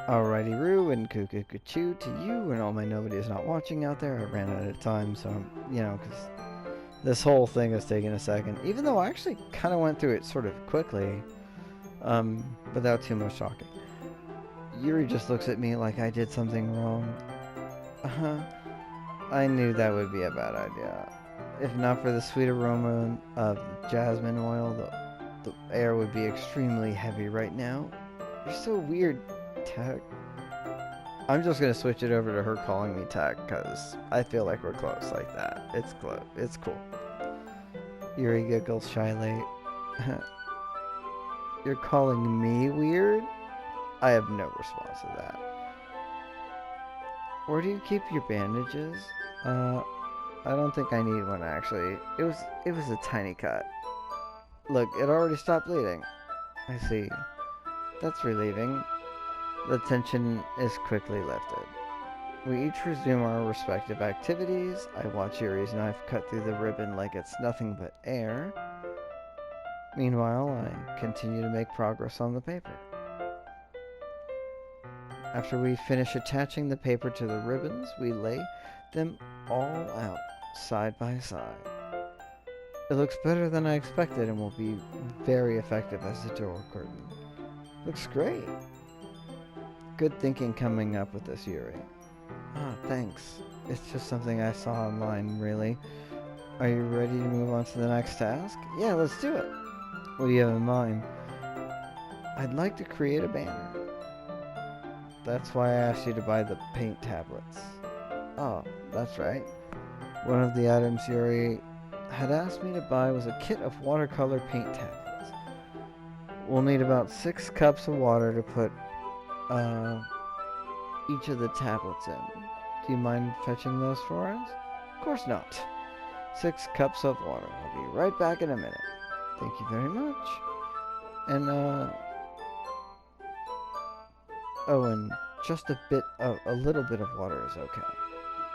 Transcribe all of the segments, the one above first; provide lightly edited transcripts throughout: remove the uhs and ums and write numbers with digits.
Alrighty, Roo, and Cuckoo to you, and all my nobody is not watching out there. I ran out of time, so, because this whole thing has taken a second. Even though I actually kind of went through it sort of quickly, without too much talking. Yuri just looks at me like I did something wrong. I knew that would be a bad idea. If not for the sweet aroma of jasmine oil, the air would be extremely heavy right now. You're so weird, Tech. I'm just gonna switch it over to her calling me Tech, because I feel like we're close like that. It's close. It's cool. Yuri giggles shyly. You're calling me weird? I have no response to that. Where do you keep your bandages? I don't think I need one actually. It was a tiny cut. Look, it already stopped bleeding. I see. That's relieving. The tension is quickly lifted. We each resume our respective activities. I watch Yuri's knife cut through the ribbon like it's nothing but air. Meanwhile, I continue to make progress on the paper. After we finish attaching the paper to the ribbons, we lay them all out, side by side. It looks better than I expected and will be very effective as a door curtain. Looks great. Good thinking coming up with this, Yuri. Ah, thanks. It's just something I saw online, really. Are you ready to move on to the next task? Yeah, let's do it. What do you have in mind? I'd like to create a banner. That's why I asked you to buy the paint tablets. Oh, that's right. One of the items Yuri had asked me to buy was a kit of watercolor paint tablets. We'll need about 6 cups of water to put each of the tablets in. Do you mind fetching those for us? Of course not. 6 cups of water. I'll be right back in a minute. Thank you very much. And, oh, and just a little bit of water is okay.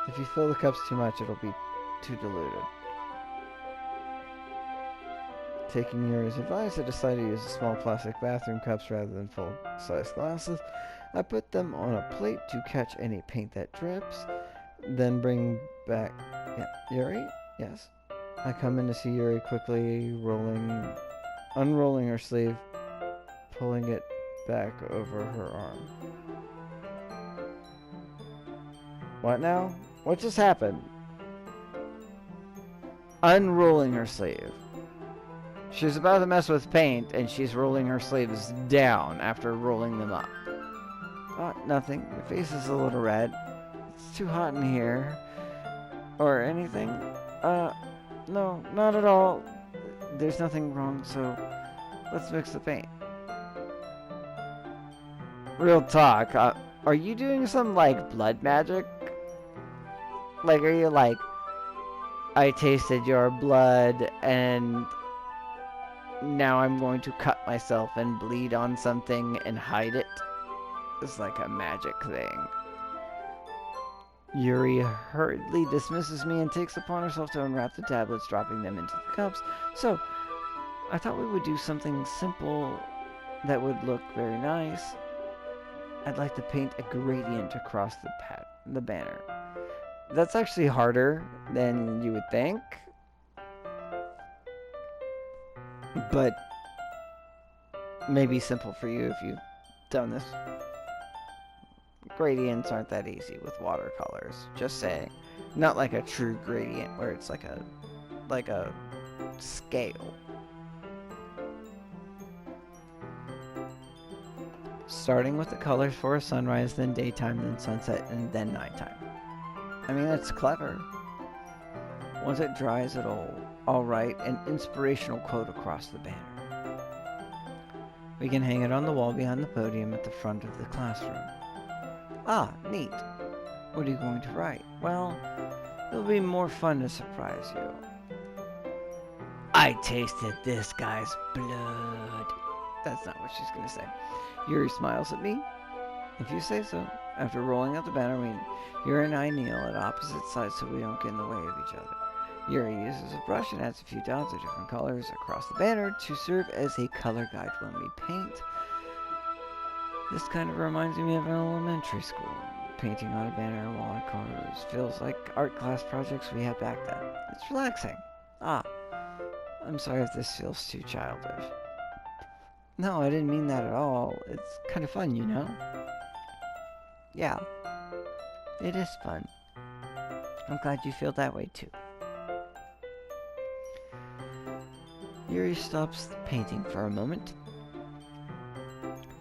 If you fill the cups too much, it'll be too diluted. Taking Yuri's advice, I decided to use small plastic bathroom cups rather than full-size glasses. I put them on a plate to catch any paint that drips, then bring back... Yeah, Yuri? Yes? I come in to see Yuri quickly unrolling her sleeve, pulling it back over her arm. What now? What just happened? Unrolling her sleeve. She's about to mess with paint, and she's rolling her sleeves down after rolling them up. Oh, nothing. Your face is a little red. It's too hot in here. Or anything? No, not at all. There's nothing wrong, so let's mix the paint. Real talk, are you doing some, like, blood magic? Like, are you like, I tasted your blood, and now I'm going to cut myself and bleed on something and hide it? It's like a magic thing. Yuri hurriedly dismisses me and takes upon herself to unwrap the tablets, dropping them into the cups. So, I thought we would do something simple that would look very nice. I'd like to paint a gradient across the banner. That's actually harder than you would think. But maybe simple for you if you've done this. Gradients aren't that easy with watercolors. Just saying. Not like a true gradient where it's like a scale. Starting with the colors for a sunrise, then daytime, then sunset, and then nighttime. I mean, that's clever. Once it dries, I'll write an inspirational quote across the banner. We can hang it on the wall behind the podium at the front of the classroom. Ah, neat. What are you going to write? Well, it'll be more fun to surprise you. I tasted this guy's blood. That's not what she's going to say. Yuri smiles at me. If you say so. After rolling out the banner, Yuri and I kneel at opposite sides so we don't get in the way of each other. Yuri uses a brush and adds a few dots of different colors across the banner to serve as a color guide when we paint. This kind of reminds me of elementary school. Painting on a banner while it colors feels like art class projects we had back then. It's relaxing. Ah, I'm sorry if this feels too childish. No, I didn't mean that at all. It's kind of fun, you know? Yeah, it is fun. I'm glad you feel that way too. Yuri stops painting for a moment,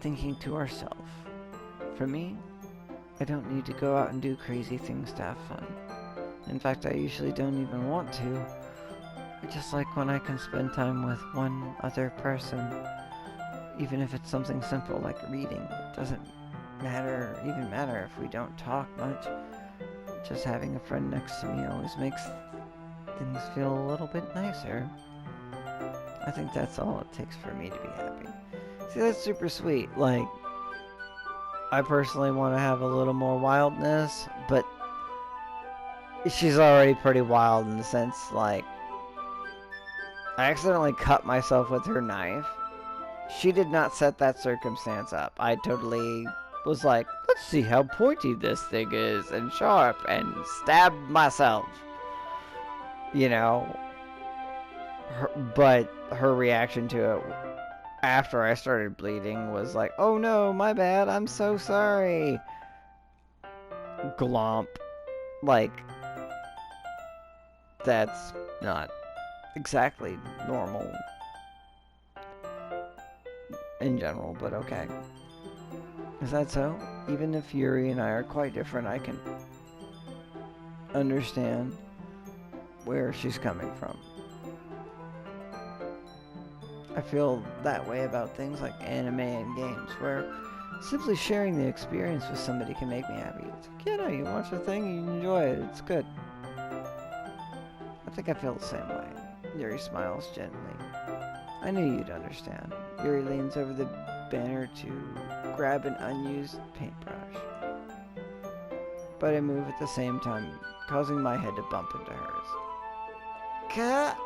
thinking to herself. For me, I don't need to go out and do crazy things to have fun. In fact, I usually don't even want to. I just like when I can spend time with one other person, even if it's something simple like reading. It doesn't even matter if we don't talk much. Just having a friend next to me always makes things feel a little bit nicer. I think that's all it takes for me to be happy. See, that's super sweet. Like, I personally want to have a little more wildness, but she's already pretty wild in the sense, like, I accidentally cut myself with her knife. She did not set that circumstance up. I totally was like, let's see how pointy this thing is and sharp, and stabbed myself. You know? But her reaction to it after I started bleeding was like, oh no, my bad, I'm so sorry. Glomp. Like, that's not exactly normal in general, but okay. Is that so? Even if Yuri and I are quite different, I can understand where she's coming from. I feel that way about things like anime and games, where simply sharing the experience with somebody can make me happy. It's like, you know, you watch a thing, you enjoy it, it's good. I think I feel the same way. Yuri smiles gently. I knew you'd understand. Yuri leans over the banner to grab an unused paintbrush. But I move at the same time, causing my head to bump into hers. Cat!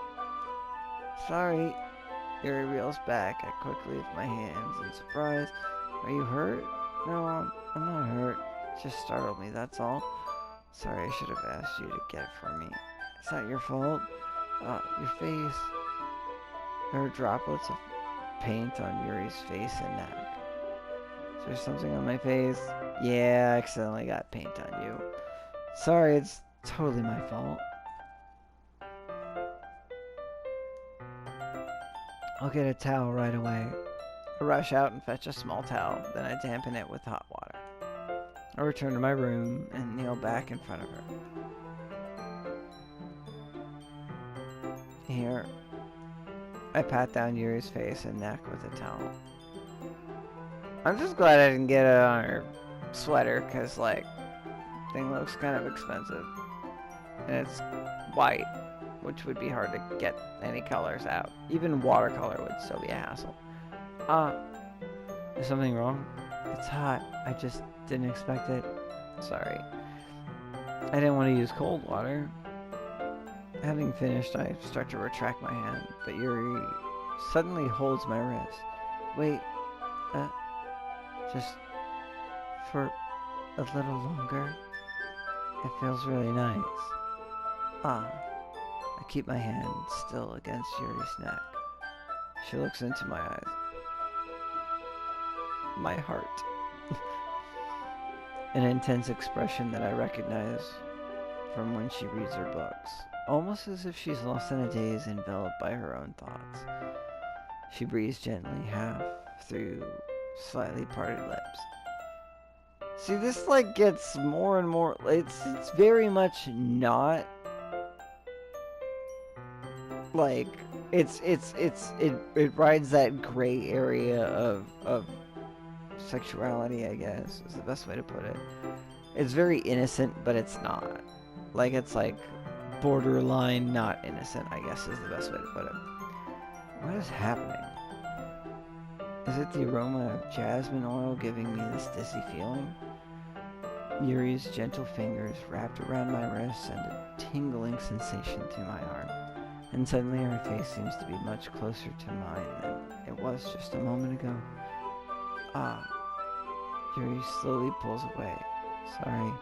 Sorry. Yuri reels back. I quickly lift my hands in surprise. Are you hurt? No, I'm not hurt. It just startled me, that's all. Sorry, I should have asked you to get it for me. It's not your fault. Your face. There are droplets of paint on Yuri's face and neck. Is there something on my face? Yeah, I accidentally got paint on you. Sorry, it's totally my fault. I'll get a towel right away. I rush out and fetch a small towel, then I dampen it with hot water. I return to my room and kneel back in front of her. Here, I pat down Yuri's face and neck with a towel. I'm just glad I didn't get it on her sweater, because, like, thing looks kind of expensive. And it's white, which would be hard to get any colors out. Even watercolor would still be a hassle. Is something wrong? It's hot. I just didn't expect it. Sorry. I didn't want to use cold water. Having finished, I start to retract my hand, but Yuri suddenly holds my wrist. Wait, just for a little longer? It feels really nice. I keep my hand still against Yuri's neck. She looks into my eyes. My heart. An intense expression that I recognize from when she reads her books. Almost as if she's lost in a daze, enveloped by her own thoughts. She breathes gently, half through slightly parted lips. See, this, like, gets more and more... It's very much not... Like, it rides that gray area of sexuality, I guess, is the best way to put it. It's very innocent, but it's not. Like, it's like borderline not innocent, I guess is the best way to put it. What is happening? Is it the aroma of jasmine oil giving me this dizzy feeling? Yuri's gentle fingers wrapped around my wrist send a tingling sensation to my arm. And suddenly her face seems to be much closer to mine than it was just a moment ago. Yuri slowly pulls away. Sorry,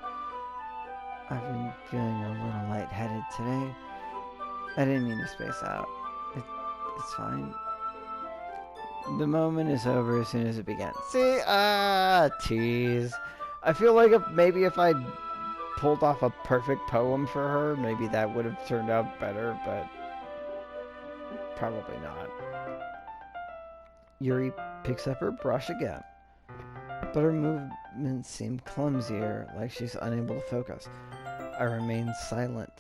I've been feeling a little lightheaded today. I didn't mean to space out. It's fine. The moment is over as soon as it begins. See? Tease. I feel like maybe if I pulled off a perfect poem for her, maybe that would have turned out better, but probably not. Yuri picks up her brush again, but her movements seem clumsier, like she's unable to focus. I remain silent,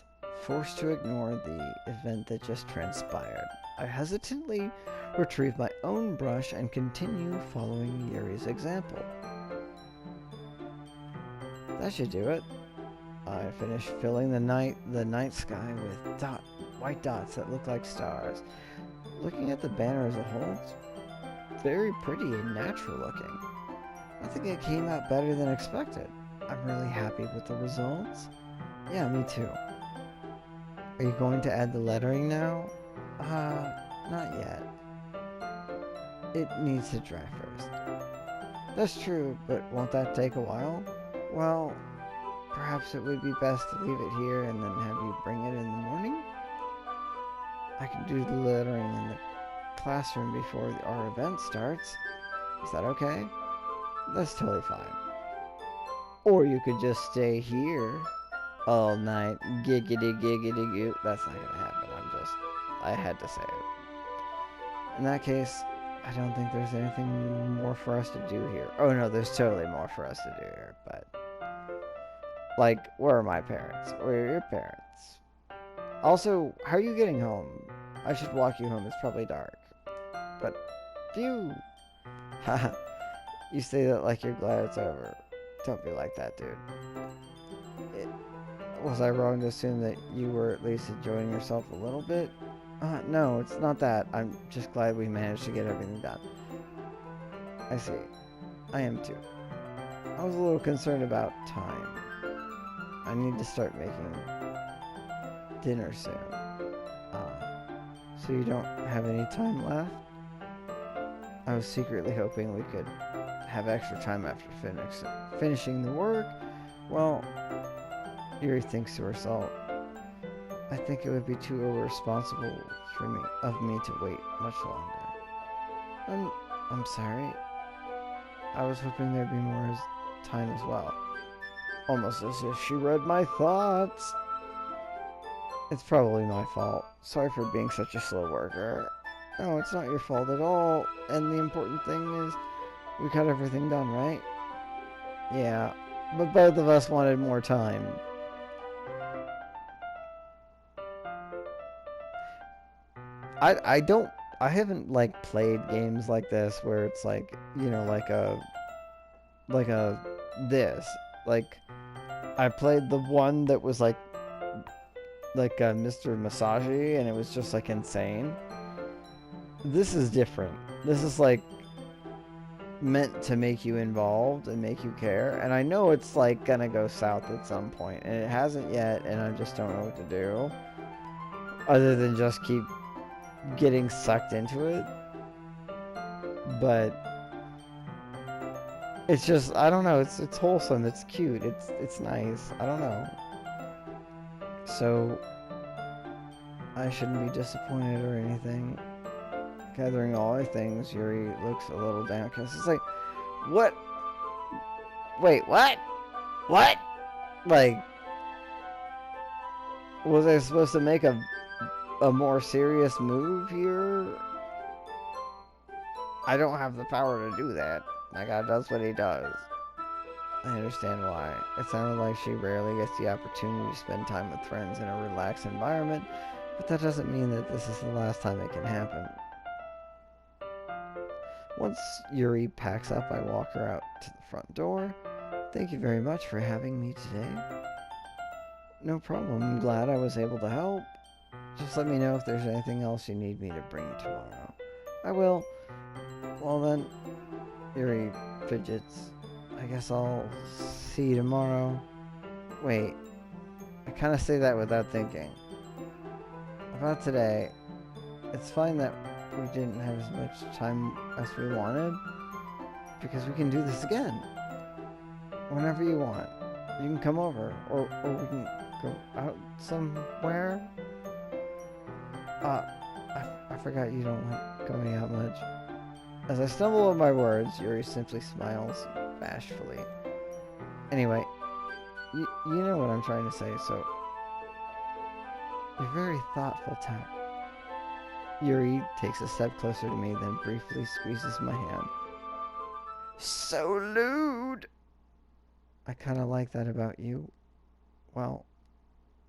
forced to ignore the event that just transpired. I hesitantly retrieve my own brush and continue following Yuri's example. That should do it. I finish filling the night sky with white dots that look like stars. Looking at the banner as a whole, it's very pretty and natural looking. I think it came out better than expected. I'm really happy with the results. Yeah, me too. Are you going to add the lettering now? Not yet. It needs to dry first. That's true, but won't that take a while? Well, perhaps it would be best to leave it here and then have you bring it in the morning? I can do the lettering in the classroom before our event starts. Is that okay? That's totally fine. Or you could just stay here all night. Giggity giggity goo. That's not gonna happen. I had to say it. In that case, I don't think there's anything more for us to do here. Oh no, there's totally more for us to do here, but... Like, where are my parents? Where are your parents? Also, how are you getting home? I should walk you home, it's probably dark. But, phew! Haha, you say that like you're glad it's over. Don't be like that, dude. Was I wrong to assume that you were at least enjoying yourself a little bit? No, it's not that. I'm just glad we managed to get everything done. I see. I am too. I was a little concerned about time. I need to start making dinner soon. So you don't have any time left? I was secretly hoping we could have extra time after finishing the work. Well, Yuri thinks to herself, I think it would be too irresponsible of me to wait much longer. I'm sorry. I was hoping there'd be more time as well. Almost as if she read my thoughts. It's probably my fault. Sorry for being such a slow worker. No, it's not your fault at all. And the important thing is, we got everything done, right? Yeah, but both of us wanted more time. I haven't like played games like this where it's like, you know, like this. Like, I played the one that was like Mr. Masagi, and it was just like insane. This is different. This is like meant to make you involved and make you care, and I know it's like gonna go south at some point, and it hasn't yet, and I just don't know what to do other than just keep getting sucked into it. But it's just, I don't know, it's wholesome, it's cute, it's nice, I don't know. So I shouldn't be disappointed or anything. Gathering all our things, Yuri looks a little downcast. It's like, what? Wait, what? What? Like, was I supposed to make a more serious move here? I don't have the power to do that. My God does what he does. I understand why. It sounded like she rarely gets the opportunity to spend time with friends in a relaxed environment, but that doesn't mean that this is the last time it can happen. Once Yuri packs up, I walk her out to the front door. Thank you very much for having me today. No problem. I'm glad I was able to help. Just let me know if there's anything else you need me to bring tomorrow. I will. Well then, Yuri fidgets. I guess I'll see you tomorrow. Wait. I kind of say that without thinking. About today, it's fine that we didn't have as much time as we wanted, because we can do this again. whenever you want. You can come over, or we can go out somewhere. I forgot you don't like going out much. As I stumble over my words, Yuri simply smiles bashfully. Anyway, you know what I'm trying to say, so... You're very thoughtful, Tak. Yuri takes a step closer to me, then briefly squeezes my hand. So lewd! I kind of like that about you. Well,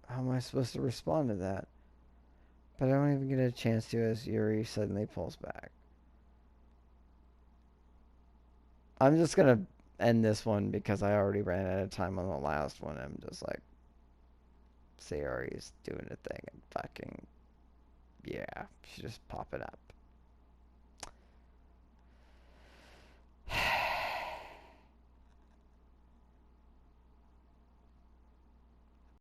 how am I supposed to respond to that? But I don't even get a chance to as Yuri suddenly pulls back. I'm just gonna end this one because I already ran out of time on the last one. I'm just like, Sayori's doing a thing and fucking, yeah, she's just popping up.